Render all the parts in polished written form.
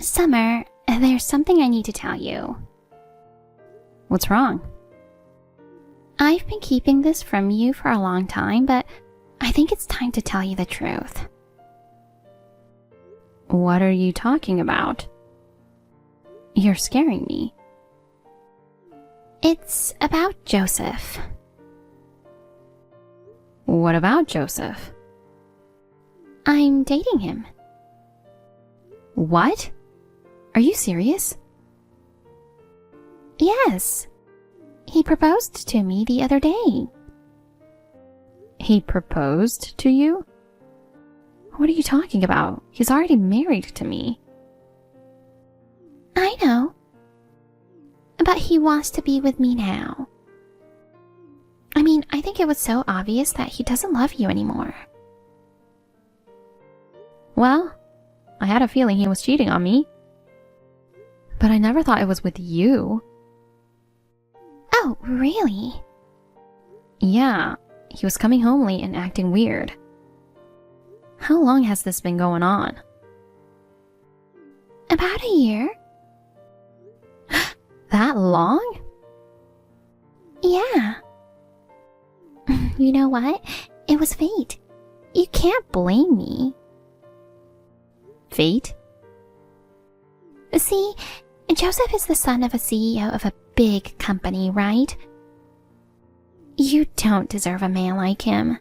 Summer, there's something I need to tell you. What's wrong? I've been keeping this from you for a long time, but I think it's time to tell you the truth. What are you talking about? You're scaring me. It's about Joseph. What about Joseph? I'm dating him. What? Are you serious? Yes. He proposed to me the other day. He proposed to you? What are you talking about? He's already married to me. I know. But he wants to be with me now. I think it was so obvious that he doesn't love you anymore. Well, I had a feeling he was cheating on me. But I never thought it was with you. Oh, really? Yeah, he was coming home late and acting weird. How long has this been going on? About a year. That long? Yeah. You know what? It was fate. You can't blame me. Fate? See, Joseph is the son of a CEO of a big company, right? You don't deserve a man like him.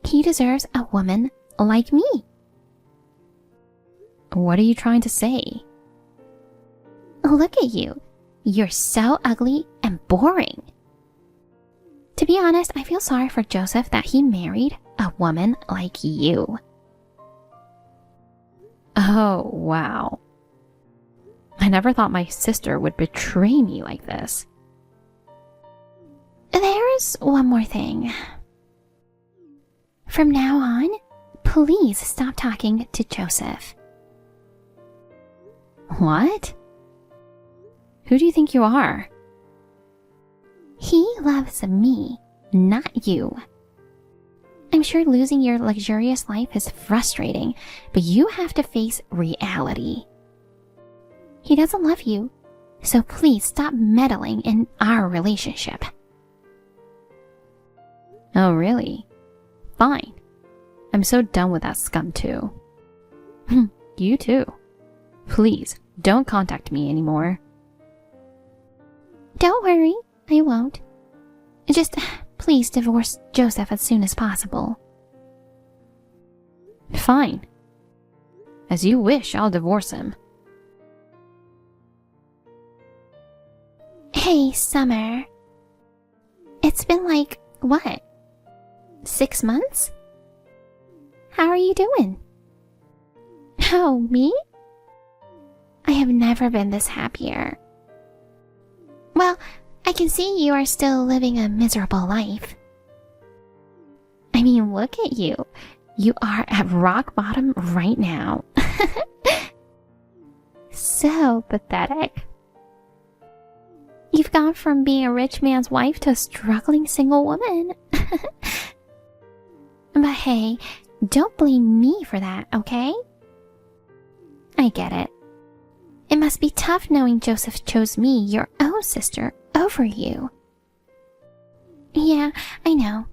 He deserves a woman like me. What are you trying to say? Look at you. You're so ugly and boring. To be honest, I feel sorry for Joseph that he married a woman like you. Oh, wow. I never thought my sister would betray me like this. There's one more thing. From now on, please stop talking to Joseph. What? Who do you think you are? He loves me, not you. I'm sure losing your luxurious life is frustrating, but you have to face reality. He doesn't love you, so please stop meddling in our relationship. Oh, really? Fine. I'm so done with that scum too. You too. Please, don't contact me anymore. Don't worry, I won't. Just please divorce Joseph as soon as possible. Fine. As you wish, I'll divorce him. Hey, Summer. It's been like, what? 6 months? How are you doing? Oh, me? I have never been this happier. Well, I can see you are still living a miserable life. Look at you. You are at rock bottom right now. So pathetic. You've gone from being a rich man's wife to a struggling single woman. But hey, don't blame me for that, okay? I get it. It must be tough knowing Joseph chose me, your own sister, over you. Yeah, I know.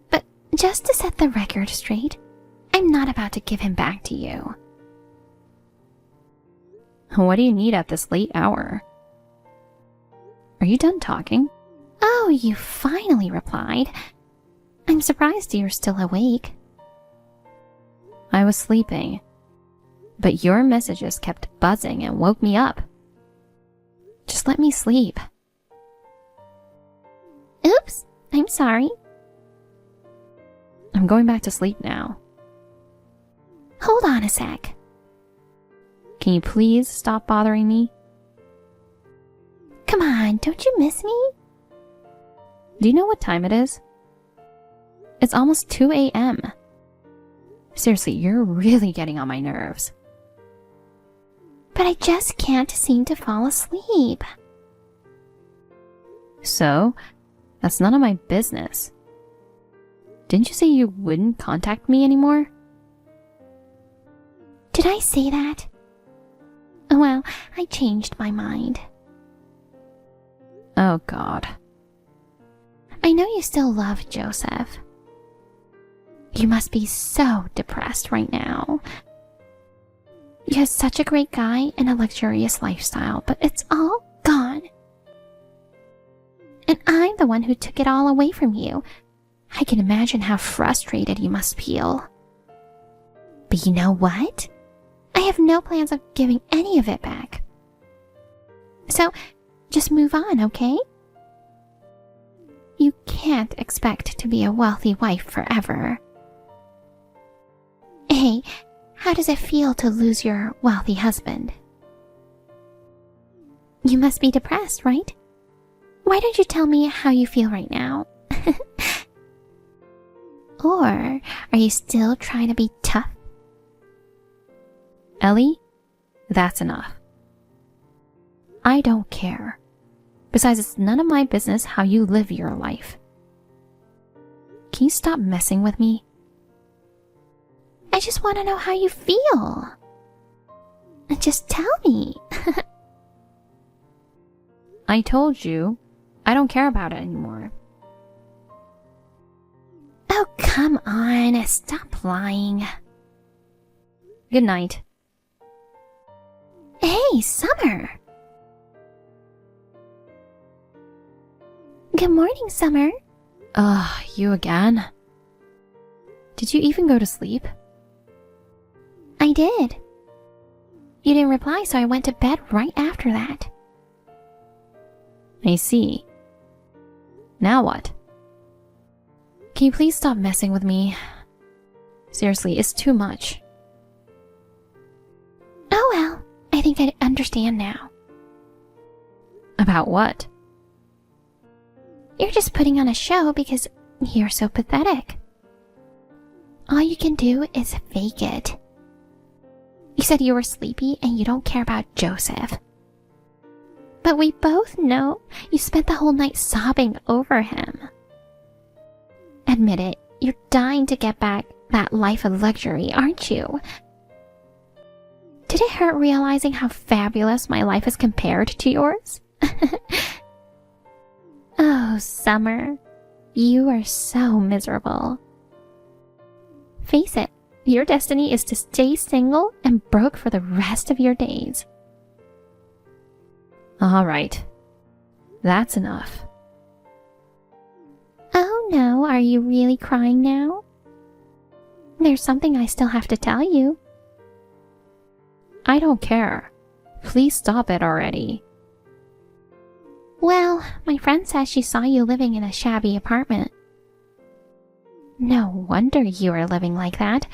But just to set the record straight, I'm not about to give him back to you. What do you need at this late hour? Are you done talking? Oh, you finally replied. I'm surprised you're still awake. I was sleeping, but your messages kept buzzing and woke me up. Just let me sleep. Oops, I'm sorry. I'm going back to sleep now. Hold on a sec. Can you please stop bothering me? Come on, don't you miss me? Do you know what time it is? It's almost 2 a.m. Seriously, you're really getting on my nerves. But I just can't seem to fall asleep. So, that's none of my business. Didn't you say you wouldn't contact me anymore? Did I say that? Well, I changed my mind. Oh, God. I know you still love Joseph. You must be so depressed right now. You have such a great guy and a luxurious lifestyle, but it's all gone. And I'm the one who took it all away from you. I can imagine how frustrated you must feel. But you know what? I have no plans of giving any of it back. So, just move on, okay? You can't expect to be a wealthy wife forever. Hey, how does it feel to lose your wealthy husband? You must be depressed, right? Why don't you tell me how you feel right now? Or are you still trying to be tough? Ellie, that's enough. I don't care. Besides, it's none of my business how you live your life. Can you stop messing with me? I just want to know how you feel. Just tell me. I told you, I don't care about it anymore. Oh, come on. Stop lying. Good night. Hey, Summer. Good morning, Summer. Ugh, you again? Did you even go to sleep? I did. You didn't reply, so I went to bed right after that. I see. Now what? Can you please stop messing with me? Seriously, it's too much. Oh well, I think I understand now. About what? You're just putting on a show because you're so pathetic. All you can do is fake it. You said you were sleepy and you don't care about Joseph. But we both know you spent the whole night sobbing over him. Admit it, you're dying to get back that life of luxury, aren't you? Did it hurt realizing how fabulous my life is compared to yours? Oh, Summer, you are so miserable. Face it, your destiny is to stay single and broke for the rest of your days. All right. That's enough. Oh no, are you really crying now? There's something I still have to tell you. I don't care. Please stop it already. Well, my friend says she saw you living in a shabby apartment. No wonder you are living like that.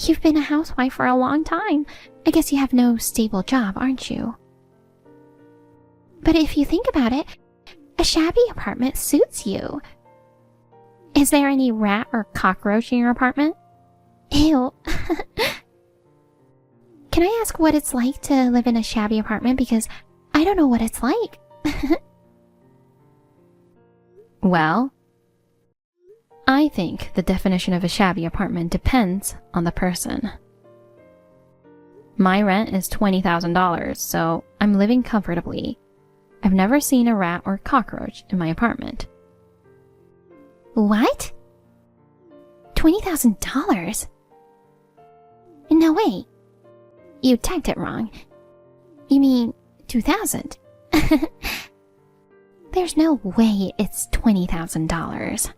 You've been a housewife for a long time. I guess you have no stable job, aren't you? But if you think about it, a shabby apartment suits you. Is there any rat or cockroach in your apartment? Ew. Can I ask what it's like to live in a shabby apartment? Because I don't know what it's like. Well, I think the definition of a shabby apartment depends on the person. My rent is $20,000, so I'm living comfortably. I've never seen a rat or cockroach in my apartment. What? $20,000? No, wait. You typed it wrong. You mean 2,000. There's no way it's $20,000.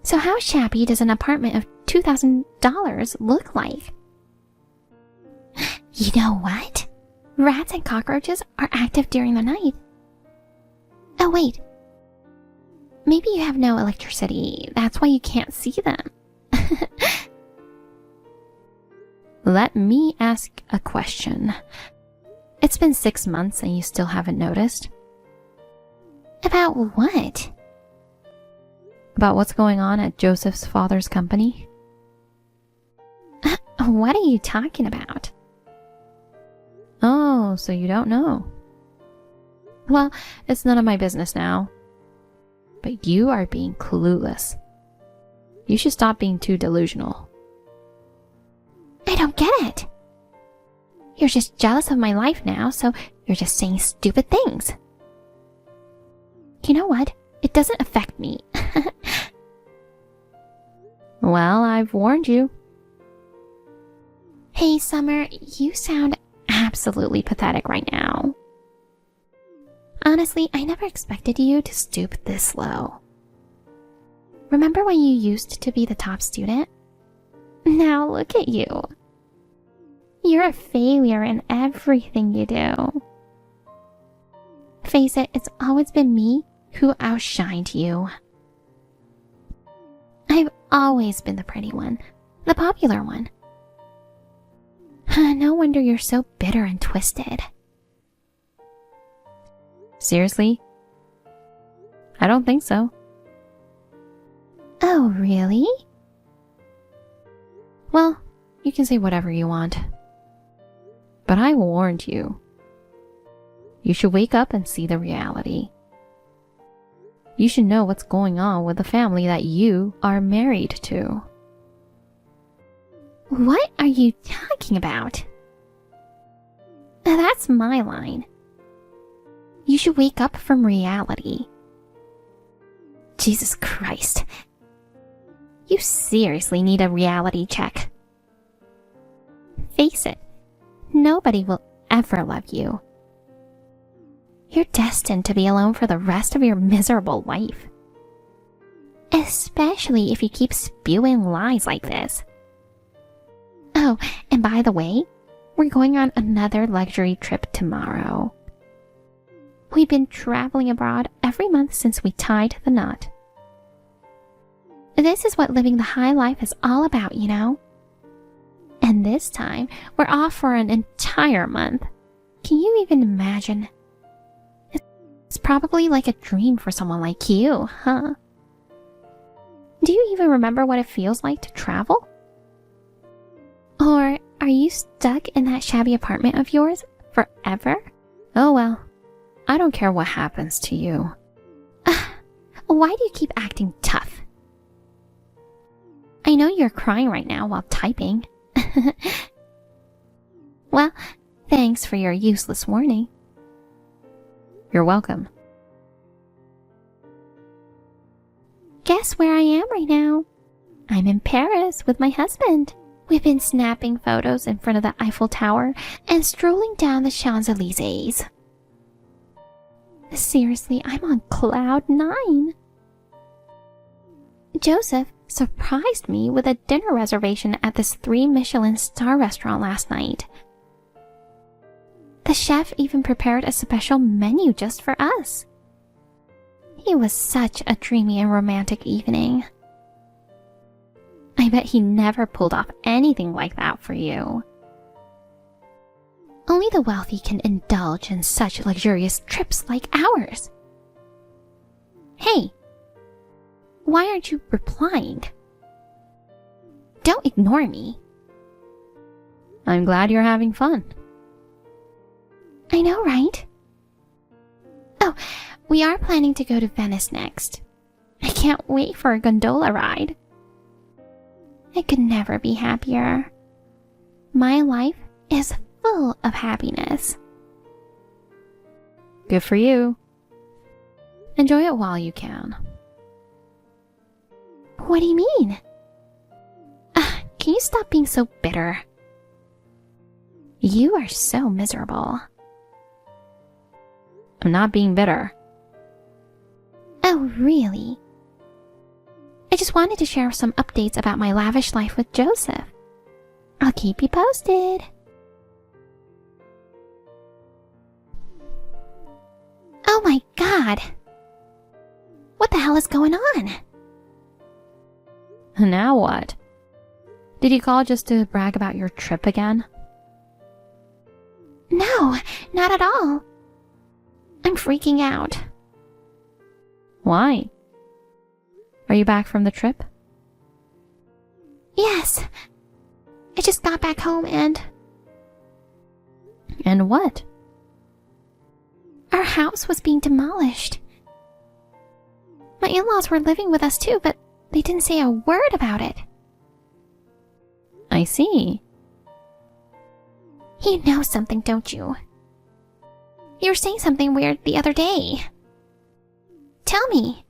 So how shabby does an apartment of $2,000 look like? You know what? Rats and cockroaches are active during the night. Oh wait. Maybe you have no electricity. That's why you can't see them. Let me ask a question. It's been 6 months and you still haven't noticed? About what? About what's going on at Joseph's father's company? What are you talking about? Oh, so you don't know. Well, it's none of my business now. But you are being clueless. You should stop being too delusional. I don't get it. You're just jealous of my life now, so you're just saying stupid things. You know what? It doesn't affect me. Well, I've warned you. Hey, Summer, you sound absolutely pathetic right now. Honestly, I never expected you to stoop this low. Remember when you used to be the top student? Now look at you. You're a failure in everything you do. Face it, it's always been me who outshined you. I've always been the pretty one, the popular one. No wonder you're so bitter and twisted. Seriously? I don't think so. Oh, really? Well, you can say whatever you want. But I warned you. You should wake up and see the reality. You should know what's going on with the family that you are married to. What are you talking about? That's my line. You should wake up from reality. Jesus Christ. You seriously need a reality check. Face it, nobody will ever love you. You're destined to be alone for the rest of your miserable life. Especially if you keep spewing lies like this. Oh, and by the way, we're going on another luxury trip tomorrow. We've been traveling abroad every month since we tied the knot. This is what living the high life is all about, you know? And this time, we're off for an entire month. Can you even imagine? It's probably like a dream for someone like you, huh? Do you even remember what it feels like to travel? Or are you stuck in that shabby apartment of yours forever? Oh well, I don't care what happens to you. Why do you keep acting tough? I know you're crying right now while typing. Well, thanks for your useless warning. You're welcome. Guess where I am right now? I'm in Paris with my husband. We've been snapping photos in front of the Eiffel Tower and strolling down the Champs-Elysees. Seriously, I'm on cloud 9. Joseph surprised me with a dinner reservation at this 3-Michelin star restaurant last night. The chef even prepared a special menu just for us. It was such a dreamy and romantic evening. I bet he never pulled off anything like that for you. Only the wealthy can indulge in such luxurious trips like ours. Hey, why aren't you replying? Don't ignore me. I'm glad you're having fun. I know, right? Oh, we are planning to go to Venice next. I can't wait for a gondola ride. I could never be happier. My life is full of happiness. Good for you. Enjoy it while you can. What do you mean? Can you stop being so bitter? You are so miserable. I'm not being bitter. Oh, really? I just wanted to share some updates about my lavish life with Joseph. I'll keep you posted. Oh my god! What the hell is going on? Now what? Did you call just to brag about your trip again? No, not at all. I'm freaking out. Why? Are you back from the trip? Yes. I just got back home and... And what? Our house was being demolished. My in-laws were living with us too, but they didn't say a word about it. I see. You know something, don't you? You were saying something weird the other day. Tell me.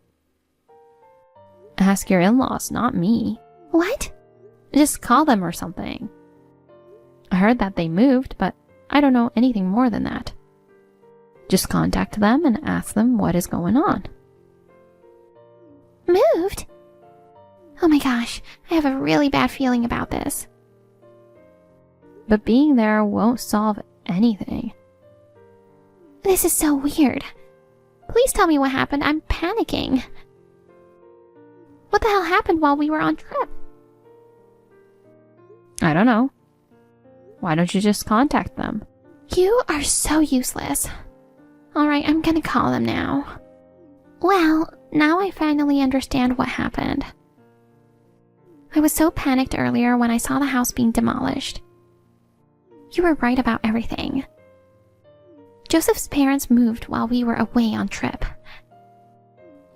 Ask your in-laws, not me. What? Just call them or something. I heard that they moved, but I don't know anything more than that. Just contact them and ask them what is going on. Moved? Oh my gosh, I have a really bad feeling about this. But being there won't solve anything. This is so weird. Please tell me what happened. I'm panicking. What the hell happened while we were on trip? I don't know. Why don't you just contact them? You are so useless. Alright, I'm gonna call them now. Well, now I finally understand what happened. I was so panicked earlier when I saw the house being demolished. You were right about everything. Joseph's parents moved while we were away on trip.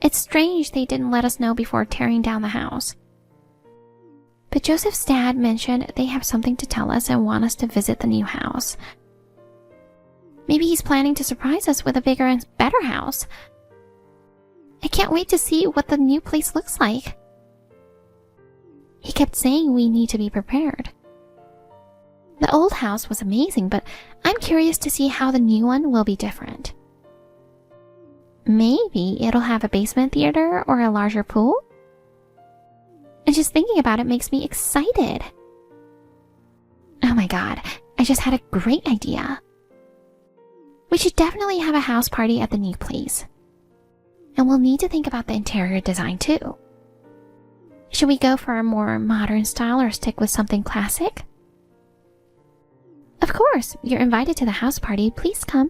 It's strange they didn't let us know before tearing down the house. But Joseph's dad mentioned they have something to tell us and want us to visit the new house. Maybe he's planning to surprise us with a bigger and better house. I can't wait to see what the new place looks like. He kept saying we need to be prepared. The old house was amazing, but I'm curious to see how the new one will be different. Maybe it'll have a basement theater or a larger pool? And just thinking about it makes me excited. Oh my god, I just had a great idea. We should definitely have a house party at the new place. And we'll need to think about the interior design too. Should we go for a more modern style or stick with something classic? Of course, you're invited to the house party. Please come.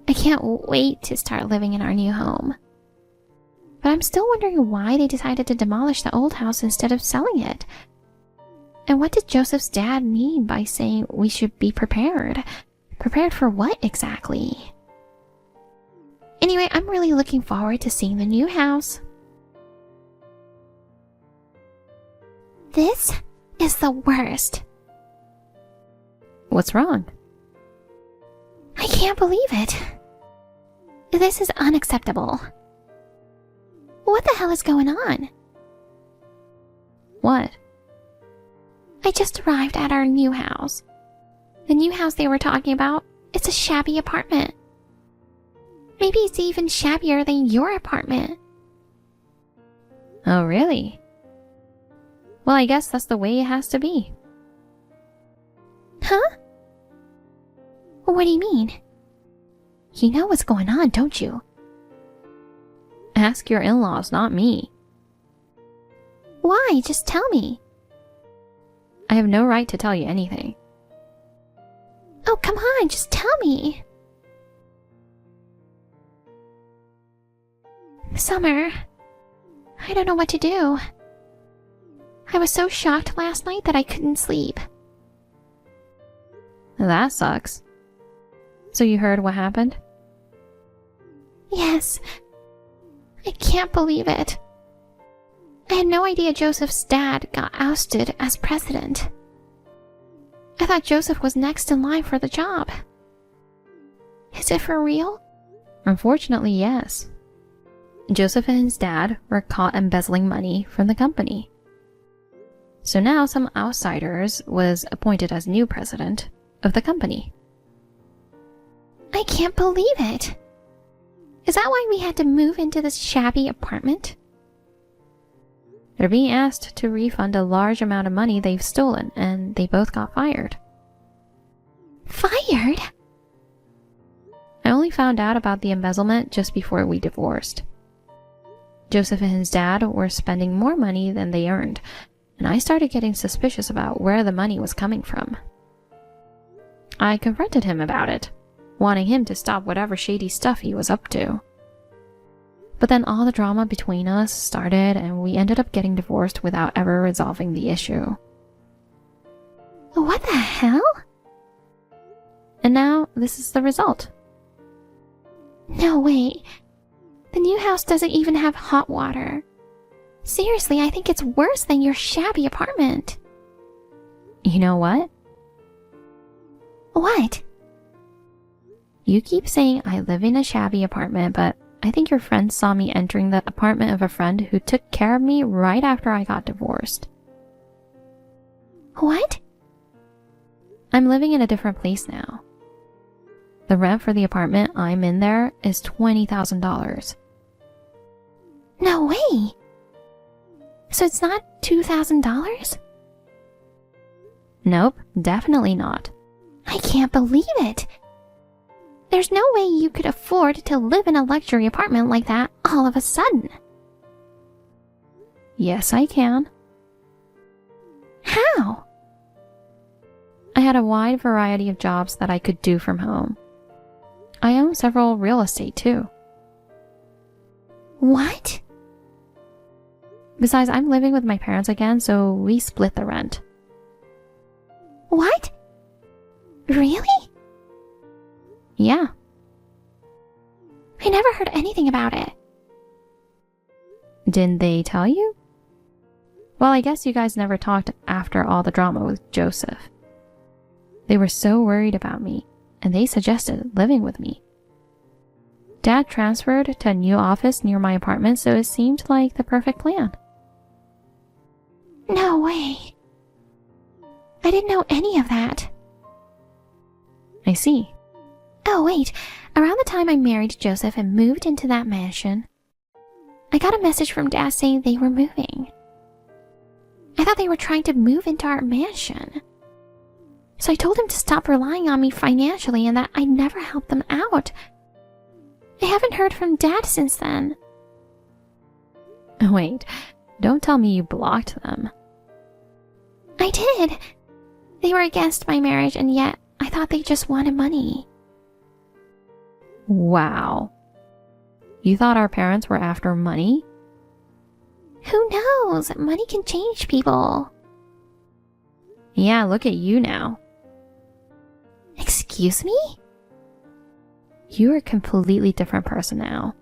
I can't wait to start living in our new home. But I'm still wondering why they decided to demolish the old house instead of selling it. And what did Joseph's dad mean by saying we should be prepared? Prepared for what exactly? Anyway, I'm really looking forward to seeing the new house. This is the worst. What's wrong? I can't believe it. This is unacceptable. What the hell is going on? What? I just arrived at our new house. The new house they were talking about, it's a shabby apartment. Maybe it's even shabbier than your apartment. Oh, really? Well, I guess that's the way it has to be. Huh? What do you mean? You know what's going on, don't you? Ask your in-laws, not me. Why? Just tell me. I have no right to tell you anything. Oh, come on, just tell me. Summer, I don't know what to do. I was so shocked last night that I couldn't sleep. That sucks. So you heard what happened? Yes. I can't believe it. I had no idea Joseph's dad got ousted as president. I thought Joseph was next in line for the job. Is it for real? Unfortunately, yes. Joseph and his dad were caught embezzling money from the company. So now some outsiders was appointed as new president of the company. I can't believe it. Is that why we had to move into this shabby apartment? They're being asked to refund a large amount of money they've stolen, and they both got fired. Fired? I only found out about the embezzlement just before we divorced. Joseph and his dad were spending more money than they earned, and I started getting suspicious about where the money was coming from. I confronted him about it, wanting him to stop whatever shady stuff he was up to. But then all the drama between us started, and we ended up getting divorced without ever resolving the issue. What the hell? And now, this is the result. No, wait. The new house doesn't even have hot water. Seriously, I think it's worse than your shabby apartment. You know what? What? You keep saying I live in a shabby apartment, but I think your friends saw me entering the apartment of a friend who took care of me right after I got divorced. What? I'm living in a different place now. The rent for the apartment I'm in there is $20,000. No way. So it's not $2,000? Nope, definitely not. I can't believe it. There's no way you could afford to live in a luxury apartment like that all of a sudden. Yes, I can. How? I had a wide variety of jobs that I could do from home. I own several real estate too. What? Besides, I'm living with my parents again, so we split the rent. What? Really? Yeah. I never heard anything about it. Didn't they tell you? Well, I guess you guys never talked after all the drama with Joseph. They were so worried about me, and they suggested living with me. Dad transferred to a new office near my apartment, so it seemed like the perfect plan. No way. I didn't know any of that. I see. Oh, wait. Around the time I married Joseph and moved into that mansion, I got a message from Dad saying they were moving. I thought they were trying to move into our mansion. So I told him to stop relying on me financially and that I never helped them out. I haven't heard from Dad since then. Wait, don't tell me you blocked them. I did. They were against my marriage, and yet I thought they just wanted money. Wow. You thought our parents were after money? Who knows? Money can change people. Yeah, look at you now. Excuse me? You're a completely different person now.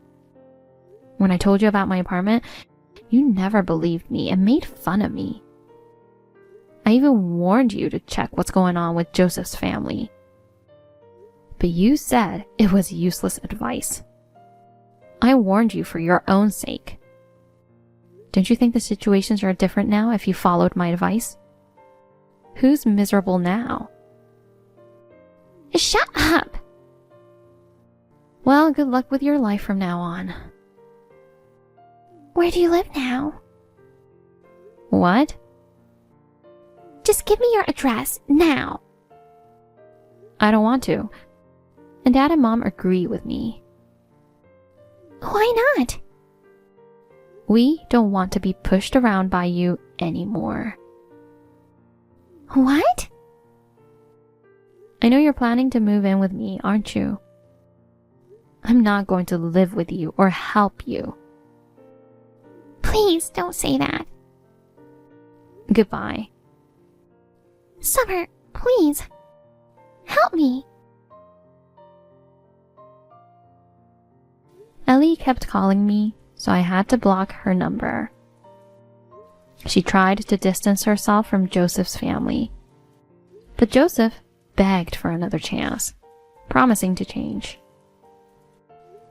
When I told you about my apartment, you never believed me and made fun of me. I even warned you to check what's going on with Joseph's family. But you said it was useless advice. I warned you for your own sake. Don't you think the situations are different now if you followed my advice? Who's miserable now? Shut up! Well, good luck with your life from now on. Where do you live now? What? Just give me your address, now. I don't want to. And Dad and Mom agree with me. Why not? We don't want to be pushed around by you anymore. What? I know you're planning to move in with me, aren't you? I'm not going to live with you or help you. Please don't say that. Goodbye. Summer, please. Help me. Ellie kept calling me, so I had to block her number. She tried to distance herself from Joseph's family. But Joseph begged for another chance, promising to change.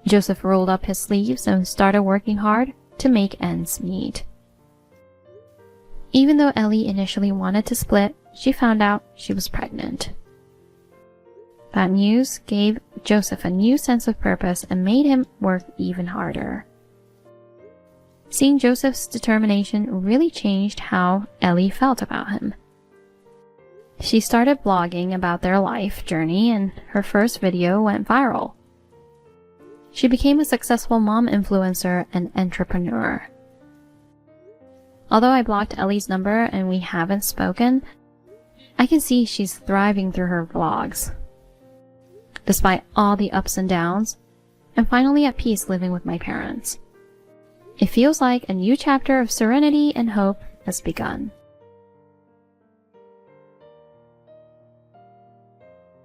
Joseph rolled up his sleeves and started working hard to make ends meet. Even though Ellie initially wanted to split, she found out she was pregnant. That news gave Joseph a new sense of purpose and made him work even harder. Seeing Joseph's determination really changed how Ellie felt about him. She started blogging about their life journey, and her first video went viral. She became a successful mom influencer and entrepreneur. Although I blocked Ellie's number and we haven't spoken, I can see she's thriving through her vlogs. Despite all the ups and downs, I'm finally at peace living with my parents. It feels like a new chapter of serenity and hope has begun.